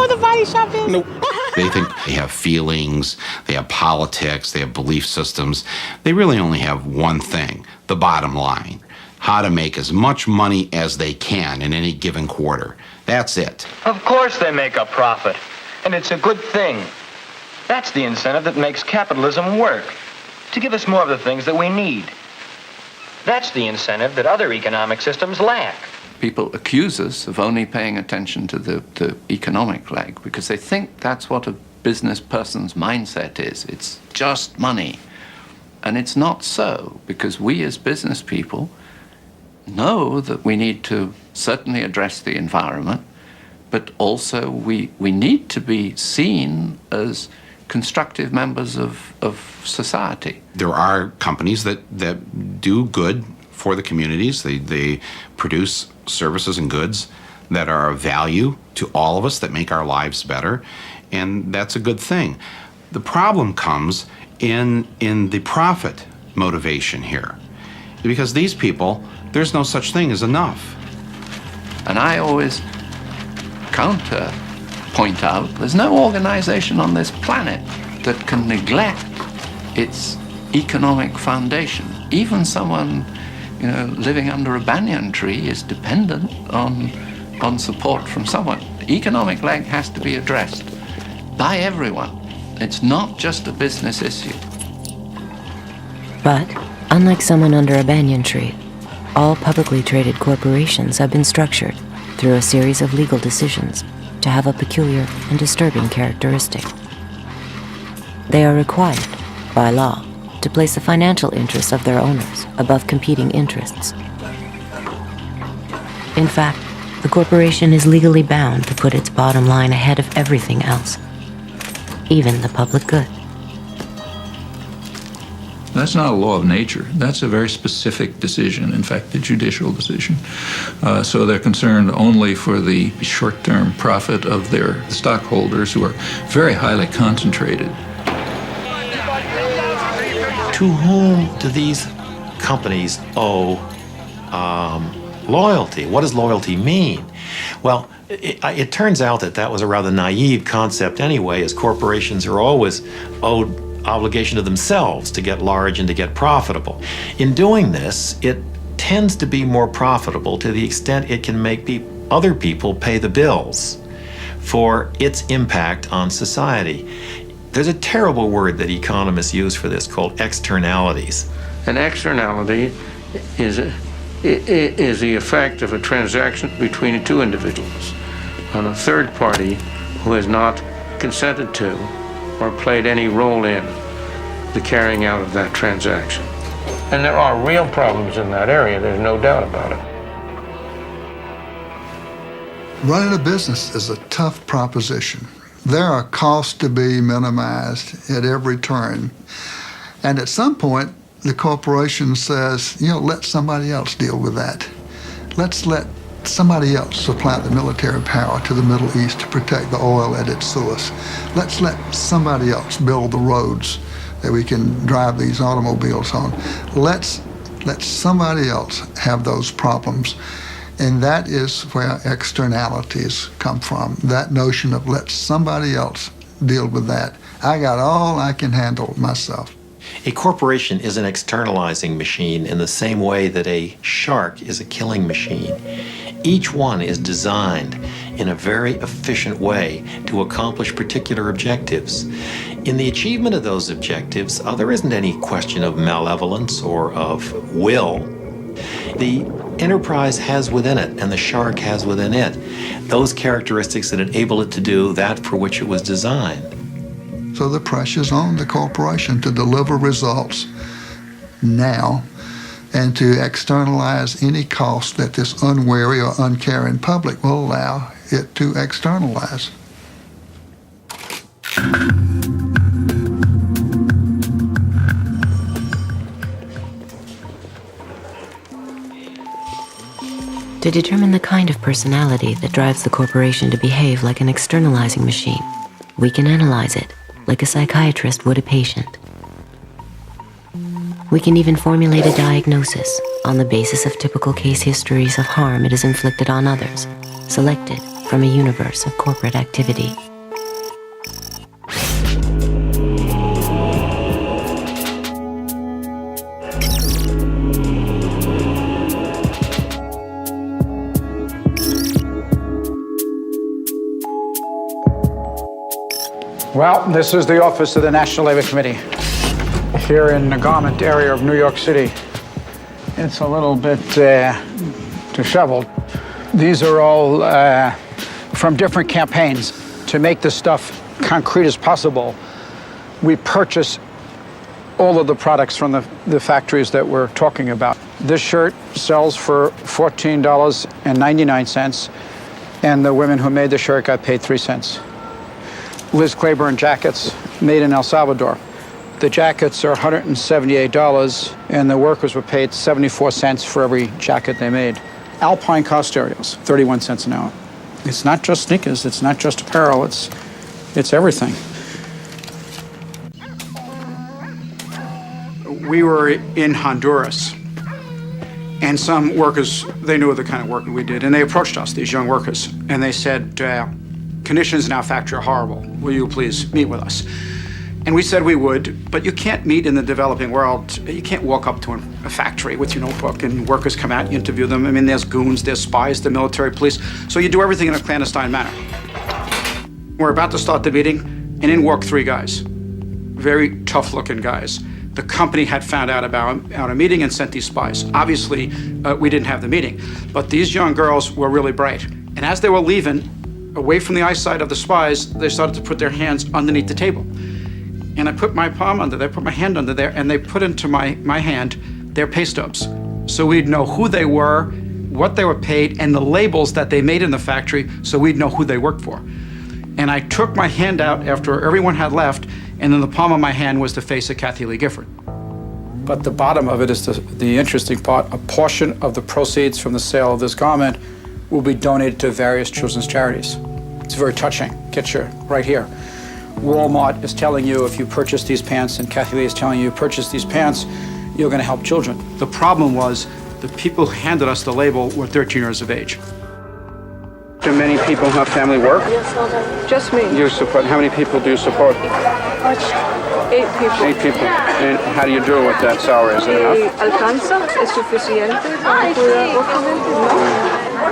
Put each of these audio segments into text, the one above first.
what the body shop is? Nope. They think they have feelings, they have politics, they have belief systems. They really only have one thing, the bottom line. How to make as much money as they can in any given quarter. That's it. Of course they make a profit, and it's a good thing. That's the incentive that makes capitalism work, to give us more of the things that we need. That's the incentive that other economic systems lack. People accuse us of only paying attention to the economic leg because they think that's what a business person's mindset is. It's just money. And it's not so, because we as business people know that we need to certainly address the environment, but also we need to be seen as constructive members of society. There are companies that do good for the communities. They produce services and goods that are of value to all of us, that make our lives better, and that's a good thing. The problem comes in the profit motivation here, because these people, there's no such thing as enough. And I always point out there's no organization on this planet that can neglect its economic foundation. Even someone, living under a banyan tree is dependent on support from someone. The economic leg has to be addressed by everyone. It's not just a business issue. But, unlike someone under a banyan tree, all publicly traded corporations have been structured through a series of legal decisions to have a peculiar and disturbing characteristic. They are required, by law, to place the financial interests of their owners above competing interests. In fact, the corporation is legally bound to put its bottom line ahead of everything else, even the public good. That's not a law of nature. That's a very specific decision, in fact, the judicial decision. So they're concerned only for the short-term profit of their stockholders, who are very highly concentrated. To whom do these companies owe loyalty? What does loyalty mean? Well, it turns out that was a rather naive concept anyway, as corporations are always owed obligation to themselves to get large and to get profitable. In doing this, it tends to be more profitable to the extent it can make other people pay the bills for its impact on society. There's a terrible word that economists use for this called externalities. An externality is the effect of a transaction between two individuals on a third party who has not consented to or played any role in the carrying out of that transaction. And there are real problems in that area, there's no doubt about it. Running a business is a tough proposition. There are costs to be minimized at every turn. And at some point, the corporation says, let somebody else deal with that. Let's let somebody else supply the military power to the Middle East to protect the oil at its source. Let's let somebody else build the roads that we can drive these automobiles on. Let's let somebody else have those problems. And that is where externalities come from. That notion of let somebody else deal with that. I got all I can handle myself. A corporation is an externalizing machine in the same way that a shark is a killing machine. Each one is designed in a very efficient way to accomplish particular objectives. In the achievement of those objectives, there isn't any question of malevolence or of will. The enterprise has within it, and the shark has within it, those characteristics that enable it to do that for which it was designed. So the pressure's on the corporation to deliver results now and to externalize any cost that this unwary or uncaring public will allow it to externalize. To determine the kind of personality that drives the corporation to behave like an externalizing machine, we can analyze it like a psychiatrist would a patient. We can even formulate a diagnosis on the basis of typical case histories of harm it has inflicted on others, selected from a universe of corporate activity. Well, this is the office of the National Labor Committee here in the garment area of New York City. It's a little bit disheveled. These are all from different campaigns. To make this stuff concrete as possible, we purchase all of the products from the factories that we're talking about. This shirt sells for $14.99, and the women who made the shirt got paid 3 cents. Liz Claiborne jackets made in El Salvador. The jackets are $178, and the workers were paid 74 cents for every jacket they made. Alpine car stereos, 31 cents an hour. It's not just sneakers, it's not just apparel, it's everything. We were in Honduras, and some workers, they knew the kind of work we did, and they approached us, these young workers, and they said, conditions in our factory are horrible. Will you please meet with us? And we said we would, but you can't meet in the developing world. You can't walk up to a factory with your notebook and workers come out, you interview them. I mean, there's goons, there's spies, the military police. So you do everything in a clandestine manner. We're about to start the meeting, and in walk 3 guys. Very tough-looking guys. The company had found out about our meeting and sent these spies. Obviously, we didn't have the meeting, but these young girls were really bright. And as they were leaving, away from the eyesight of the spies, they started to put their hands underneath the table. And I put my palm under there, put my hand under there, and they put into my hand their pay stubs. So we'd know who they were, what they were paid, and the labels that they made in the factory, so we'd know who they worked for. And I took my hand out after everyone had left, and in the palm of my hand was the face of Kathy Lee Gifford. But the bottom of it is the interesting part. A portion of the proceeds from the sale of this garment will be donated to various children's charities. It's very touching. Get you right here. Walmart is telling you if you purchase these pants, and Kathy Lee is telling you purchase these pants, you're going to help children. The problem was the people who handed us the label were 13 years of age. Do many people have family work? Just me. You support, how many people do you support? 8 people. 8 people. And how do you do with that salary? Is it enough? ¿Alcanza? ¿Es suficiente para cuidar 8 gente? No.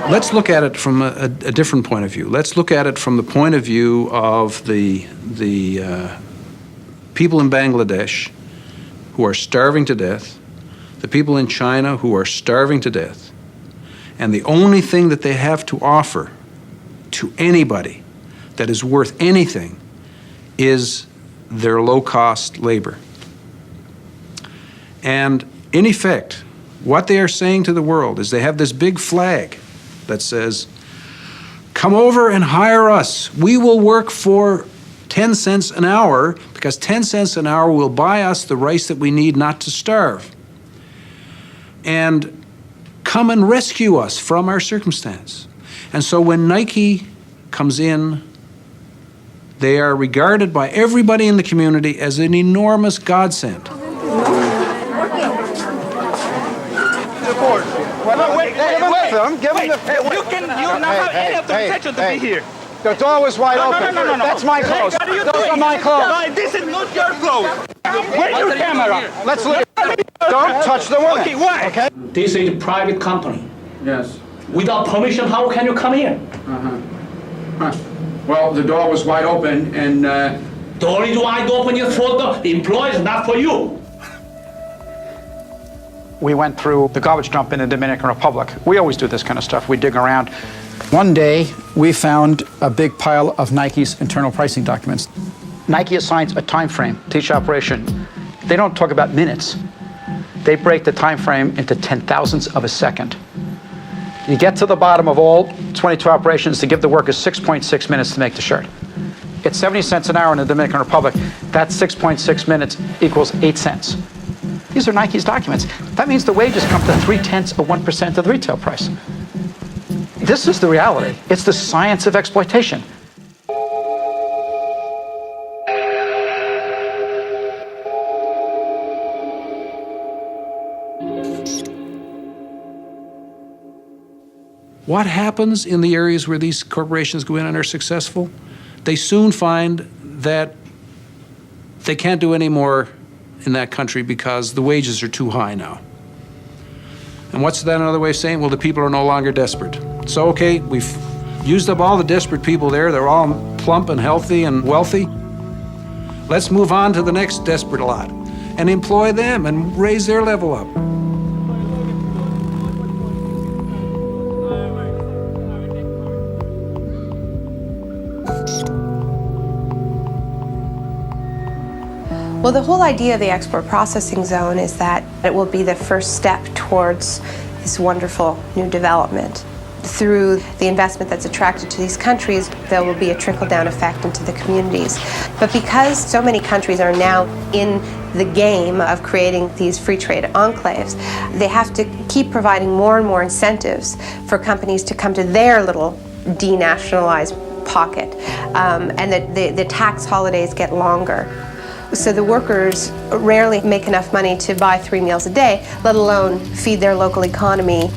Let's look at it from a different point of view. Let's look at it from the point of view of the people in Bangladesh who are starving to death, the people in China who are starving to death, and the only thing that they have to offer to anybody that is worth anything is their low-cost labor. And in effect, what they are saying to the world is they have this big flag that says, come over and hire us. We will work for 10 cents an hour because 10 cents an hour will buy us the rice that we need not to starve. And come and rescue us from our circumstance. And so when Nike comes in, they are regarded by everybody in the community as an enormous godsend. Give him the... You don't have any of the protection to be here. The door was wide open. No. That's my clothes. Those are my clothes. No, this is not your clothes. Where's your camera? Let's look. Don't touch the woman. Okay, why? Okay. This is a private company. Yes. Without permission, how can you come in? Well, the door was wide open, and The only wide open is for the employees, not for you. we went through the garbage dump in the Dominican Republic. We always do this kind of stuff. We dig around. One day, we found a big pile of Nike's internal pricing documents. Nike assigns a time frame to each operation. They don't talk about minutes. They break the time frame into 10,000ths of a second. You get to the bottom of all 22 operations to give the workers 6.6 minutes to make the shirt. It's 70 cents an hour in the Dominican Republic. That 6.6 minutes equals 8 cents. These are Nike's documents. That means the wages come to 0.3% of the retail price. This is the reality. It's the science of exploitation. What happens in the areas where these corporations go in and are successful? They soon find that they can't do any more in that country because the wages are too high now. And what's that another way of saying? Well, the people are no longer desperate. So, okay, we've used up all the desperate people there. They're all plump and healthy and wealthy. Let's move on to the next desperate lot and employ them and raise their level up. Well, the whole idea of the export processing zone is that it will be the first step towards this wonderful new development. Through the investment that's attracted to these countries, there will be a trickle-down effect into the communities. But because so many countries are now in the game of creating these free trade enclaves, they have to keep providing more and more incentives for companies to come to their little denationalized pocket, and that the tax holidays get longer. So the workers rarely make enough money to buy 3 meals a day, let alone feed their local economy